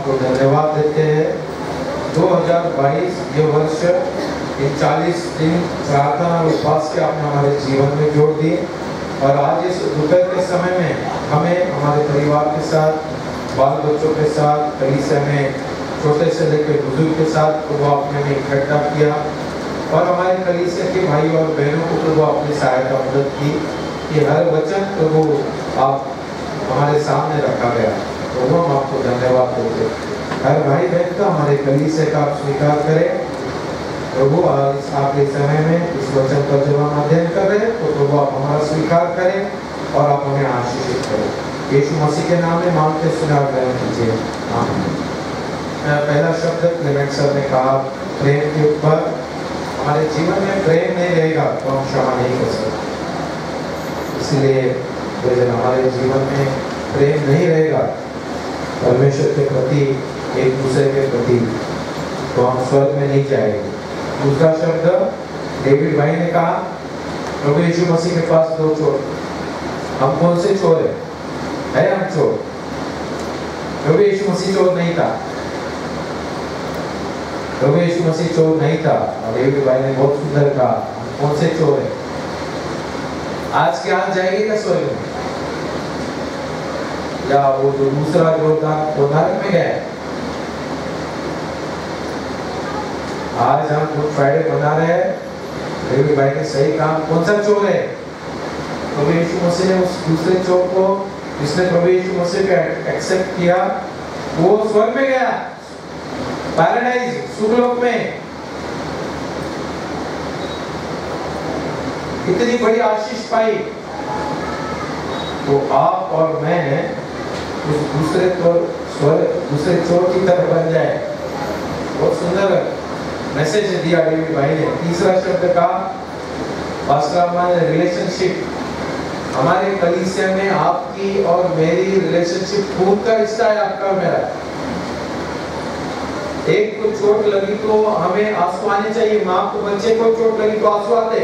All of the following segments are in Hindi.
आपको धन्यवाद देते हैं। 2022 ये वर्ष इन 40 दिन प्रार्थना और उपवास के आपने हमारे जीवन में जोड़ दिए और आज इस दोपहर के समय में हमें हमारे परिवार के साथ, बाल बच्चों के साथ, कलीसिया में छोटे से लेकर बुजुर्ग के साथ प्रभु आपने हमें इकट्ठा किया और हमारे कलीसिया के भाई और बहनों को प्रभु अपनी सहायता मदद की कि हर वचन प्रभु आप हमारे सामने रखा गया। प्रभु हम आपको धन्यवाद देते हैं। हर भाई बहन का हमारे कलीसिया का आप स्वीकार करें प्रभु। इस आखिरी समय में इस वचन पर जब हम अध्ययन कर रहे हैं तो प्रभु आप हमारा स्वीकार करें और आप हमें आशीषित करें। यीशु मसीह के नाम में मांगते सुना ग्रहण कीजिए, आमीन। पहला शब्द क्लेमेंट सर ने कहा प्रेम के ऊपर। हमारे जीवन में प्रेम नहीं रहेगा तो हम क्षमा नहीं कर सकते। इसलिए यदि हमारे जीवन में प्रेम नहीं रहेगा परमेश्वर के प्रति, एक दूसरे के प्रति, तो हम स्वर्ग में नहीं जाएंगे। दूसरा शब्द डेविड भाई ने कहा प्रभु यीशु मसीह के पास 2 चोर। हम कौन से चोर है हम चोर। प्रभु यीशु मसीह चोर नहीं था। प्रभु यीशु मसीह चोर नहीं था और डेविड भाई ने बहुत सुंदर कहा हम कौन से चोर है। आज के आज जाएंगे क्या स्वर्ग में, या वो जो दूसरा जो था वो नरक में गया। आज हम गुड फ्राइडे मना रहे हैं, डेविड भाई ने सही काम, कौन सा चोर है। प्रभु यीशु मसीह ने उस दूसरे चोर को, जिसने प्रभु यीशु मसीह को एक्सेप्ट किया, वो स्वर्ग में गया, पैराडाइज, सुखलोक में। इतनी बड़ी आशीष पाई। तो आप और मैं उस दूसरे चोर की तरह बन जाए। बहुत सुंदर मैसेज दिया डेविड भाई ने। तीसरा शब्द का रिलेशनशिप। हमारे कलीसिया में आपकी और मेरी रिलेशनशिप खून का रिश्ता है, आपका और मेरा। एक को चोट लगी तो हमें आंसू आने चाहिए। माँ को बच्चे को चोट लगी तो आंसू आते।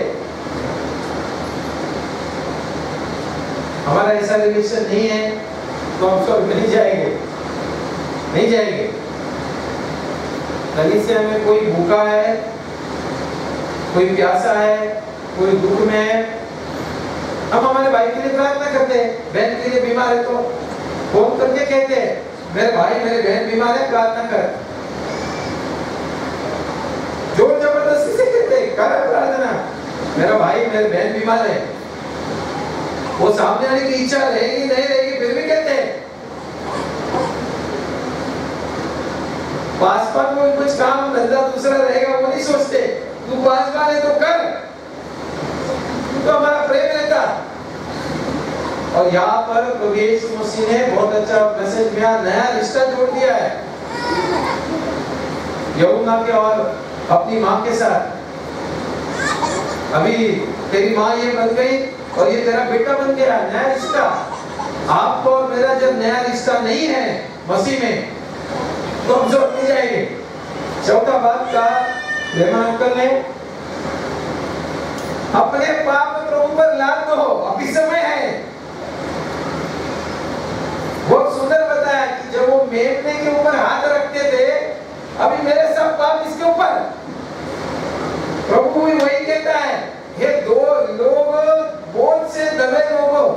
हमारा ऐसा रिलेशन नहीं है तो हम स्वर्ग में नहीं जाएंगे। कलीसिया में कोई भूखा है, कोई प्यासा है, कोई दुख में है, हम हमारे भाई के लिए प्रार्थना करते हैं। बहन के लिए बीमार है तो फोन करके कहते हैं मेरे भाई मेरे बहन बीमार है, प्रार्थना कर। जोर जबरदस्ती से कहते हैं कर प्रार्थना, मेरा भाई मेरे बहन बीमार है। वो सामने आने की इच्छा रहेगी नहीं रहेगी फिर भी कहते हैं। पासपान में कुछ काम धंधा दूसरा रहेगा वो नहीं सोचते, तू पासपान है तो कर, तो हमारा प्रेम रहता। और यहाँ पर प्रभु यीशु मसीह ने बहुत अच्छा मैसेज में नया रिश्ता जोड़ दिया है यहुन्ना के और अपनी माँ के साथ। अभी तेरी माँ ये बन गई और ये तेरा बेटा बन गया, नया रिश्ता। आपको और मेरा जब नया रिश्ता नहीं है मसीह में तो हम स्वर्ग नहीं जाएंगे। चौथा बात का अंकल ने अपने पाप प्रभु पर लाद दो, अभी समय है। बहुत सुंदर बताया कि जब वो मेमने के ऊपर हाथ रखते थे, अभी मेरे सब पाप इसके ऊपर। प्रभु भी वही कहता है, हे 2 लोग बोझ से दबे लोगों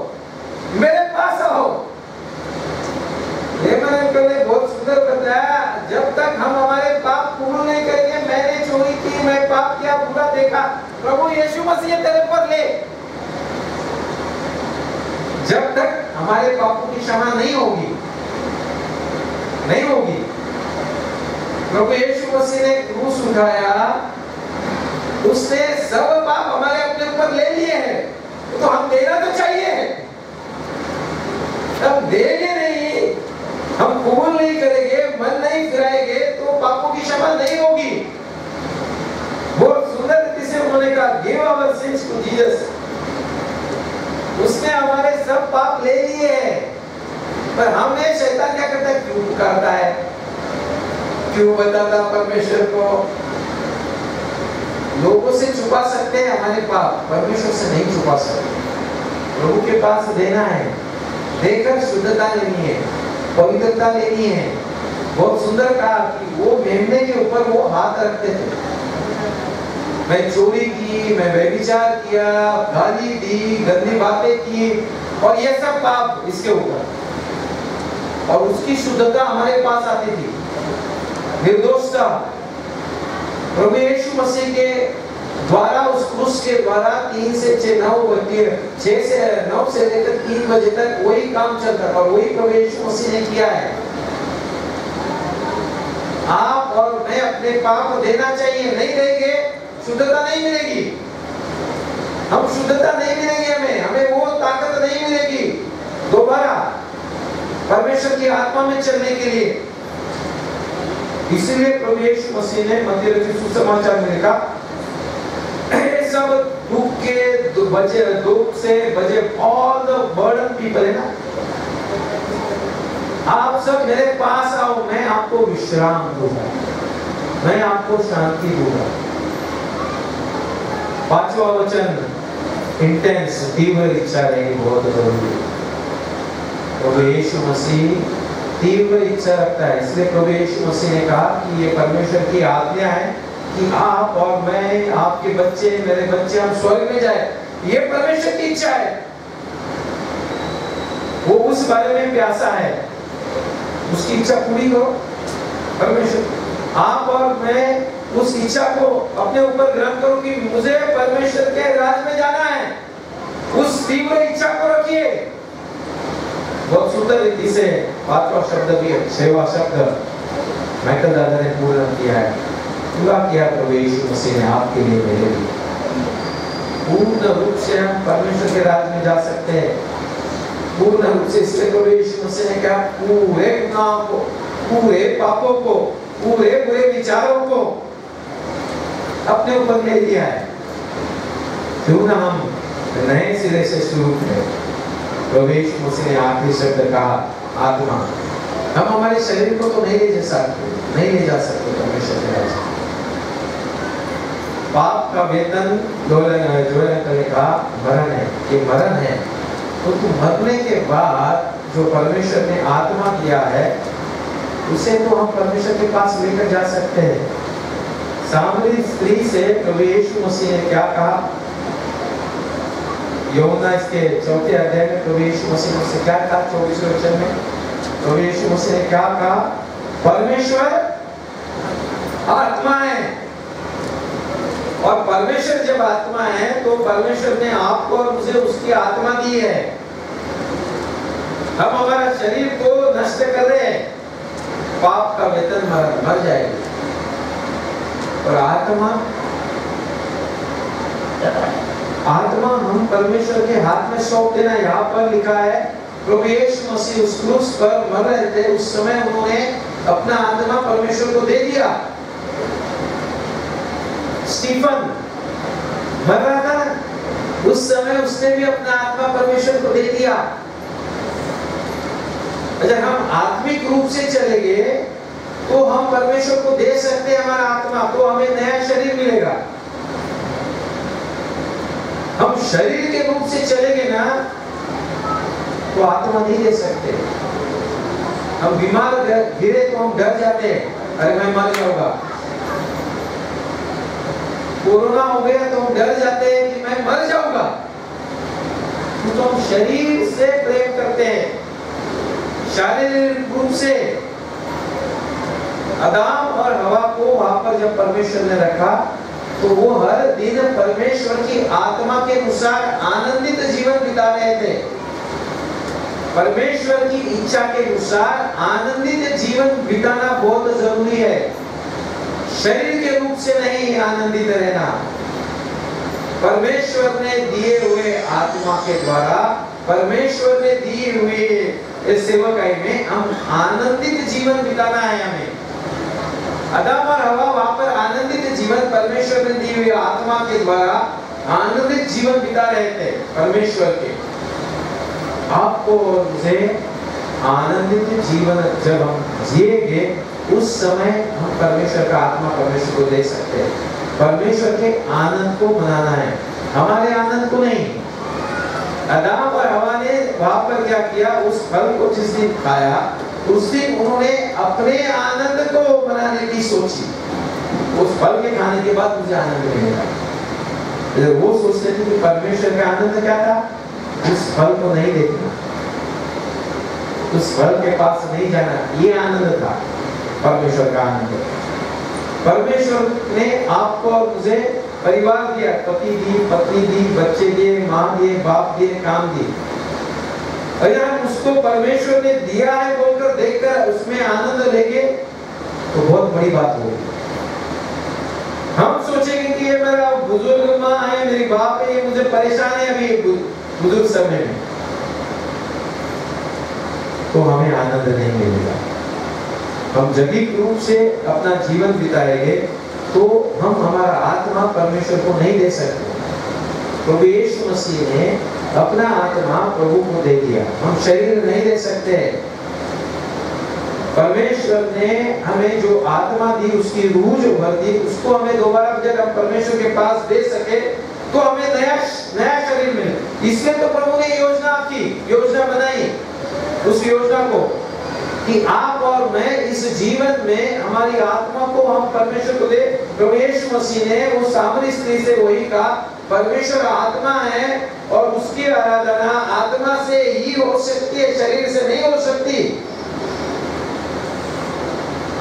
मेरे पास आओ। अंकल ने बहुत सुंदर बताया, जब तक हम हमारे पाप कबूल नहीं करेंगे, मैंने चोरी की, मैं पाप किया, बुरा देखा, प्रभु यीशु मसीह तेरे पर ले। जब तक हमारे पापों की क्षमा नहीं होगी प्रभु यीशु मसीह ने क्रूस उठाया, उसने सब पाप हमारे अपने ऊपर ले लिए हैं, तो हम देना तो चाहिए। तब देंगे नहीं, हम कबूल नहीं करेंगे, मन नहीं फिराएंगे, तो पापों की क्षमा नहीं होगी। बहुत सुंदर रीति से उन्होंने कहा give our sins to Jesus. उसने हमारे सब पाप ले लिए हैं, पर हमें शैतान क्या करता है, क्यों पुकारता है, क्यों बताता परमेश्वर को। लोगों से छुपा सकते हैं हमारे पाप, परमेश्वर से नहीं छुपा सकते। प्रभु के पास देना है, देकर शुद्धता लेनी है, पवित्रता लेनी है। बहुत सुंदर कहा कि वो मेमने के ऊपर वो हाथ रखते थे। मैं चोरी की, मैं व्यभिचार किया, गाली दी, गंदी बातें की, और ये सब पाप इसके ऊपर, और उसकी शुद्धता हमारे पास आती थी, निर्दोषता। प्रभु यीशु मसीह के द्वारा, उस क्रूस के द्वारा 3 से 6 से 9 से लेकर 3 बजे तक वही काम चलता था, और वही प्रभु यीशु मसीह ने किया है। आप और मैं अपने पाप देना चाहिए, नहीं देंगे शुद्धता नहीं मिलेगी, हम शुद्धता नहीं मिलेगी, हमें वो ताकत नहीं मिलेगी दोबारा परमेश्वर की आत्मा में चलने के लिए। इसलिए प्रभु यीशु मसीह ने मत्ती रचित सुसमाचार में लिखा, सब दुख से बचे all the burden people, है ना, आप सब मेरे पास आओ, मैं आपको विश्राम दूंगा, मैं आपको शांति दूंगा। 5वां वचन इंटेंस, तीव्र इच्छा रहेगी, बहुत जरूरी। प्रभु यीशु मसीह तीव्र इच्छा रखता है, इसलिए प्रभु यीशु मसीह ने कहा कि ये परमेश्वर की आज्ञा है कि आप और मैं, आपके बच्चे, मेरे बच्चे, हम स्वर्ग में जाए। ये परमेश्वर की इच्छा है, वो उस बारे में प्यासा है, उसकी इच्छा पूरी करो परमेश्वर। आप और मैं उस इच्छा को अपने ऊपर ग्रहण करो कि मुझे परमेश्वर के राज में जाना है, उस तीव्र इच्छा को रखिए। बहुत सुंदर रीति से 5वां शब्द भी 6वां शब्द माइकल दादा ने पूर्ण किया है, पूरा किया प्रभु यीशु मसीह ने आपके लिए, मेरे लिए। पूर्ण रूप से हम परमेश्वर के राज में जा सकते हैं, पूर्ण रूप से। इसलिए प्रभु यीशु मसीह ने क्या, पूरे गुनाहों को, पूरे पापों को, पूरे बुरे विचारों को अपने ऊपर ले लिया है। क्यों ना हम नए सिरे से शुरू करें। प्रभु यीशु मसीह ने आखिरी शब्द कहा, आत्मा। हम हमारे शरीर को तो नहीं ले जा सकते परमेश्वर के राज। पाप का वेतन जोएल ने कहा मरण है, ये मरण है। तो मरने के बाद जो परमेश्वर ने आत्मा दिया है, उसे तो हम परमेश्वर के पास लेकर जा सकते हैं। सामरी स्त्री से प्रभु यीशु मसीह ने क्या कहा, यूहन्ना इसके 4 अध्याय में प्रभु यीशु मसीह ने क्या कहा, 24वें वचन में प्रभु यीशु मसीह ने क्या कहा, परमेश्वर आत्मा है, और परमेश्वर जब आत्मा है तो परमेश्वर ने आपको और मुझे उसकी आत्मा दी है। हम हमारा शरीर को नष्ट कर रहे हैं, पाप का वेतन मर जाएगा, और आत्मा हम परमेश्वर के हाथ में सौंप देना। यहाँ पर लिखा है प्रभु यीशु मसीह उस क्रूस पर मर रहे थे, उस समय उन्होंने अपना आत्मा परमेश्वर को दे दिया। स्टीफन मर रहा था, उस समय उसने भी अपना आत्मा परमेश्वर को दे दिया। अगर हम आत्मिक रूप से चलेंगे तो हम परमेश्वर को दे सकते हैं हमारा आत्मा, तो हमें नया शरीर मिलेगा। हम शरीर के रूप से चलेंगे ना तो आत्मा नहीं दे सकते। हम बीमार गिरे तो हम डर जाते हैं, अरे मैं मर जाऊंगा। कोरोना हो गया तो हम डर जाते हैं कि मैं मर जाऊंगा। तो हम शरीर से प्रेम करते हैं, शारीरिक रूप से। आदम और हवा को वहां पर जब परमेश्वर ने रखा तो वो हर दिन परमेश्वर की आत्मा के अनुसार आनंदित जीवन बिता रहे थे। परमेश्वर की इच्छा के अनुसार आनंदित जीवन बिताना बहुत जरूरी है, शरीर के रूप से नहीं आनंदित रहना। परमेश्वर ने दिए हुए आत्मा के द्वारा, परमेश्वर ने दी हुई सेवकाई में हम आनंदित जीवन बिताना है हमें। आदम और हवा वहां पर आनंदित जीवन परमेश्वर ने दी हुई आत्मा के द्वारा आनंदित जीवन बिता रहे थे परमेश्वर के। आपको और मुझे आनंदित जीवन जब हम जिएंगे उस समय हम परमेश्वर का आत्मा परमेश्वर को दे सकते हैं। परमेश्वर के आनंद को मनाना है, हमारे आनंद को नहीं। आदम और हवा ने वहां पर क्या किया, उस फल को जिस दिन खाया उस दिन उन्होंने अपने आनंद सोची, उस फल के खाने के बाद मुझे आनंद मिलेगा। वो सोचते थे कि परमेश्वर का आनंद क्या था, उस फल को नहीं देखना, उस फल के पास नहीं जाना, ये आनंद था परमेश्वर का आनंद। परमेश्वर ने आपको और मुझे परिवार दिया, पति दी, पत्नी दी, बच्चे दिए, माँ दिए, बाप दिए, काम दिए। अगर हम उसको परमेश्वर ने दिया है बोलकर देखकर उसमें आनंद लेंगे तो बहुत बड़ी बात होगी। हम सोचेंगे कि ये मेरा बुजुर्ग माँ है, मेरी बाप है, ये मुझे परेशान है अभी बुजुर्ग समय में, तो हमें आनंद नहीं मिलेगा। हम जैविक रूप से अपना जीवन बिताएंगे तो हम हमारा आत्मा परमेश्वर को नहीं दे सकते। प्रभु यीशु मसीह ने अपना आत्मा प्रभु को दे दिया, हम शरीर नहीं दे सकते। परमेश्वर ने हमें जो आत्मा दी, उसकी रूह जो भर दी, उसको हमें दोबारा जब हम परमेश्वर के पास दे सके तो हमें नया शरीर मिले। इसलिए तो प्रभु ने योजना बनाई, उस योजना को कि आप और मैं इस जीवन में हमारी आत्मा को हम परमेश्वर को दे। प्रभु यीशु मसीह ने वो सामरी स्त्री से वही कहा, परमेश्वर आत्मा है और उसकी आराधना आत्मा से ही हो सकती है, शरीर से नहीं हो सकती।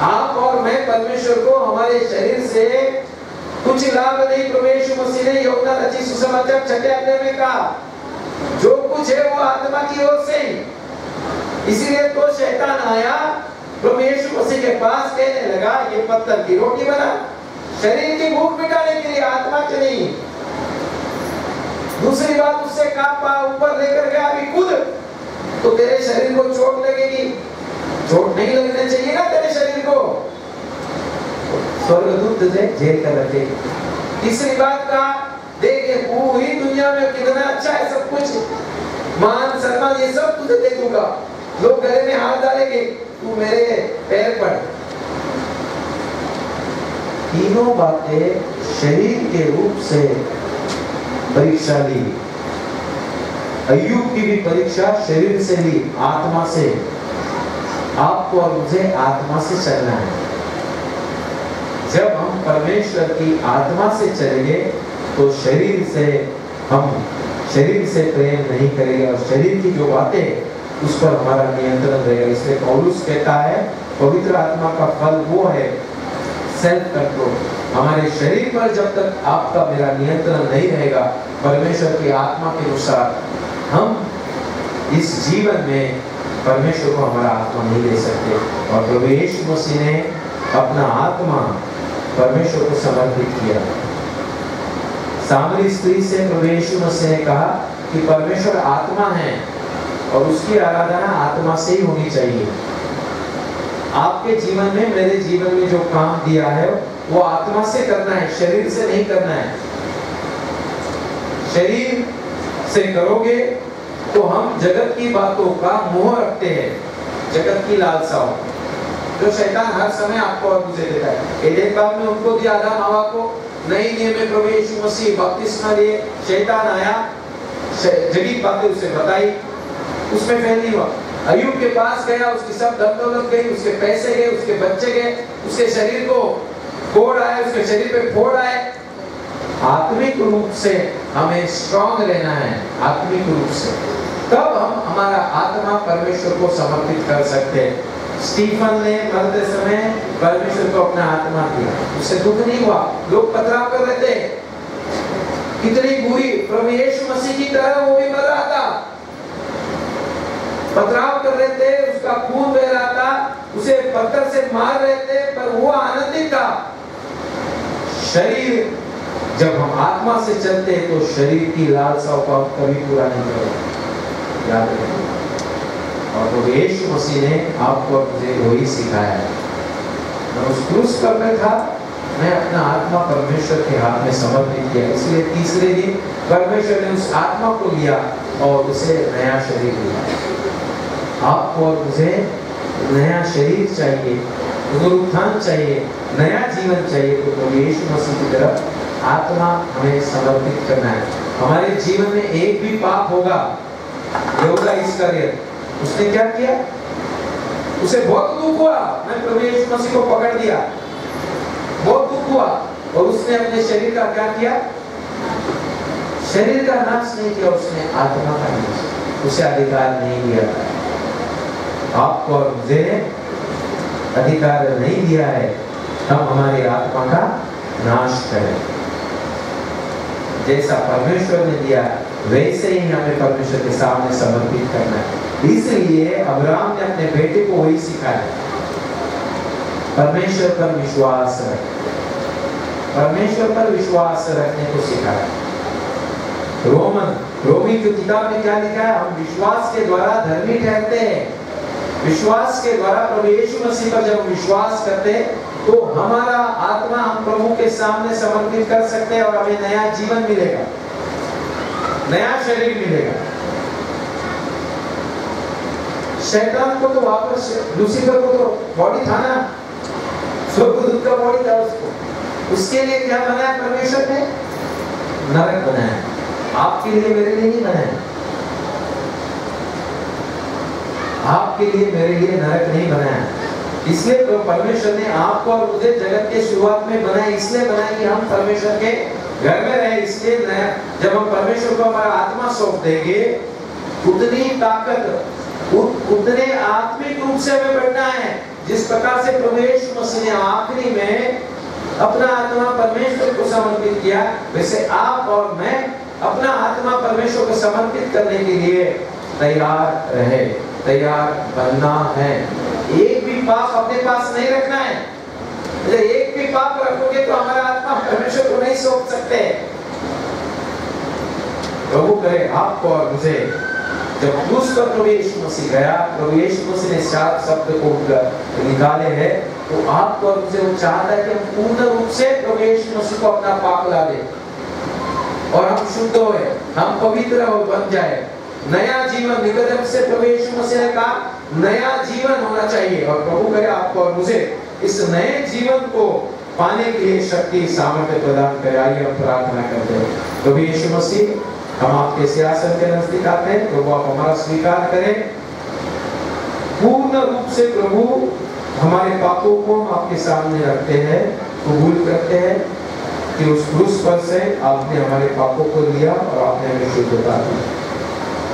आप और मैं परमेश्वर को हमारे शरीर से कुछ लाभ नहीं। प्रभु यीशु मसीह ने यूहन्ना रचित सुसमाचार 6 अध्याय में कहा, जो कुछ है वो आत्मा की ओर से। इसीलिए तो शैतान आया प्रभु यीशु मसीह के पास, कहने लगा ये पत्थर की रोटी बना, शरीर की भूख मिटाने के लिए, आत्मा के नहीं। दूसरी बात उससे कहा, ऊपर लेकर गया अभी कूद, तो तेरे शरीर को चोट लगेगी, चोट नहीं लगने चाहिए ना तेरे शरीर को, स्वर्गदूत तुझे झेल कर रखे। तीसरी बात का, देख पूरी दुनिया में कितना अच्छा है सब कुछ, मान सम्मान ये सब तुझे दे दूंगा, लोग गले में हाथ डालेंगे, तू मेरे पैर पड़। तीनों बातें शरीर के रूप से परीक्षा ली। अय्यूब की भी परीक्षा शरीर से ली, आत्मा से। आपको और मुझे आत्मा से चलना है। जब हम परमेश्वर की आत्मा से चलेंगे तो शरीर से प्रेम नहीं करेंगे और शरीर की जो बातें उस पर हमारा नियंत्रण रहेगा। इसलिए पौलुस कहता है पवित्र आत्मा का फल वो है सेल्फ कंट्रोल। हमारे शरीर पर जब तक आपका मेरा नियंत्रण नहीं रहेगा परमेश्वर की आत्मा के अनुसार, हम इस जीवन में परमेश्वर को हमारा आत्मा नहीं दे सकते। और प्रभु यीशु मसीह ने अपना आत्मा परमेश्वर को समर्पित किया। सामरी स्त्री से प्रभु यीशु मसीह ने कहा कि परमेश्वर आत्मा है और उसकी आराधना आत्मा से ही होनी चाहिए। आपके जीवन में, मेरे जीवन में जो काम दिया है वो आत्मा से करना है, शरीर से नहीं करना है। शरीर से करोगे तो हम जगत की बातों का मोह रखते हैं, जगत की लालसाओं जो शैतान हर समय आपको और मुझे देता है। एदेन बाग में उनको दिया आदम हवा को, नई नियम में प्रभु यीशु मसीह बपतिस्मा लिए, शैतान आया, जगत बातें उसे बताई, उसमें फेल नहीं हुआ। अय्यूब के पास गया, उसकी सब धन दौलत गई, उसके पैसे गए, उसके बच्चे गए, उसके शरीर को फोड़ आए, उसके शरीर पे फोड़ आए। आत्मिक रूप से हमें स्ट्रॉन्ग रहना है, आत्मिक रूप से, तब हम हमारा आत्मा परमेश्वर को समर्पित कर सकते हैं। स्टीफन ने मरते समय परमेश्वर को अपना आत्मा दिया, उससे दुख नहीं हुआ। लोग पथराव कर रहे थे, कितनी बुरी, प्रभु यीशु मसीह की तरह वो भी मर रहा था, पथराव कर रहे थे, उसका खून बह रहा था, उसे पत्थर से मार रहे थे, पर वो आनंदित था। शरीर, जब हम आत्मा से चलते हैं तो शरीर की लालसाओं को कभी पूरा नहीं करेगा, याद रखिए। और प्रभु यीशु मसीह ने आपको और मुझे वही सिखाया है। मैं उस क्रूस पर मैं था, मैं अपना आत्मा परमेश्वर के हाथ में समर्पित किया। इसलिए तीसरे दिन परमेश्वर ने उस आत्मा को लिया और उसे नया शरीर दिया। आपको और मुझे नया शरीर चाहिए, पुनरुत्थान चाहिए, नया जीवन चाहिए, तो प्रभु यीशु मसीह की तरफ आत्मा हमें समर्पित करना है। हमारे जीवन में एक भी पाप होगा, यहूदा इस्करियत, उसने क्या किया? उसे बहुत दुख हुआ, मैं प्रभु यीशु मसीह को पकड़ दिया, दुख हुआ और उसने अपने शरीर का क्या किया? शरीर का नाश नहीं किया, उसने आत्मा का नाश, उसे अधिकार नहीं दिया। आपको और मुझे अधिकार नहीं दिया है हम हमारी आत्मा का नाश करें। जैसा परमेश्वर ने दिया वैसे ही हमें परमेश्वर के सामने समर्पित करना है। इसलिए अब्राहम ने अपने बेटे को वही सिखाया, परमेश्वर पर विश्वास रख, परमेश्वर पर विश्वास रखने को सिखाया। रोमी की किताब में क्या लिखा है? हम विश्वास के द्वारा धर्मी ठहरते हैं। विश्वास के द्वारा प्रभु यीशु मसीह पर जब विश्वास करते हैं तो हमारा आत्मा हम प्रभु के सामने समर्पित कर सकते हैं और हमें नया जीवन मिलेगा, नया शरीर मिलेगा। शैतान को तो वापस, लूसीफर को तो बॉडी था ना, स्वर्गदूत का बॉडी था, उसके लिए क्या बनाया परमेश्वर ने? नरक बनाया। आपके लिए मेरे लिए नहीं बनाया, आपके लिए मेरे लिए नरक नहीं बनाया। इसलिए तो परमेश्वर ने आपको और मुझे जगत के शुरुआत में बनाया, इसलिए बनाया कि हम परमेश्वर के घर में रहे। इसलिए नया, जब हम परमेश्वर को हमारा आत्मा सौंप देंगे, उतनी ताकत, उतने आत्मिक रूप से हमें बढ़ना है। जिस प्रकार से प्रभु यीशु मसीह ने आखिरी में अपना आत्मा परमेश्वर को समर्पित किया, वैसे आप और मैं अपना आत्मा परमेश्वर को समर्पित करने के लिए तैयार रहे, तैयार बनना है। एक भी पाप अपने पास नहीं रखना है। यदि एक भी पाप रखोगे तो हमारा आत्मा परमेश्वर को नहीं सौंप सकते। प्रभु करे आपको और मुझे, जब क्रूस पर प्रभु यीशु मसीह गया, प्रभु यीशु मसीह ने 7 शब्द को निकाले हैं, तो आपको और मुझे वो चाहता है कि हम पूर्ण रूप से प्रभु यीशु मसीह को अपना पाप ला दे और हम शुद्ध होए, हम पवित्र हो, बन जाए। नया जीवन, निकोदेम से प्रभु यीशु मसीह ने कहा नया जीवन होना चाहिए, और प्रभु करे आपको और मुझे इस नए जीवन को पाने के लिए शक्ति सामर्थ्य प्रदान करे। आइए हम प्रार्थना करते हैं। प्रभु यीशु मसीह, हम आपके सिंहासन के नजदीक आते हैं, प्रभु आप हमारा स्वीकार करें पूर्ण रूप से। प्रभु हमारे पापों को हम आपके सामने रखते हैं, कबूल करते हैं कि उस क्रूस पर से आपने हमारे पापों को लिया और आपने हमें शुद्धता दी।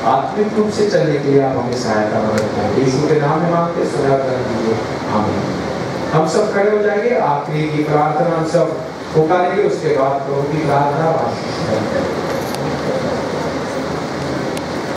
आत्मिक रूप से चलने के लिए आप हमें सहायता मदद करें। यीशु के नाम में मांगते, सुना कर दीजिए, आमीन। हम सब खड़े हो जाएंगे, आखिरी की प्रार्थना हम सब पुकारेंगे, उसके बाद प्रभु की प्रार्थना आशीष करेंगे।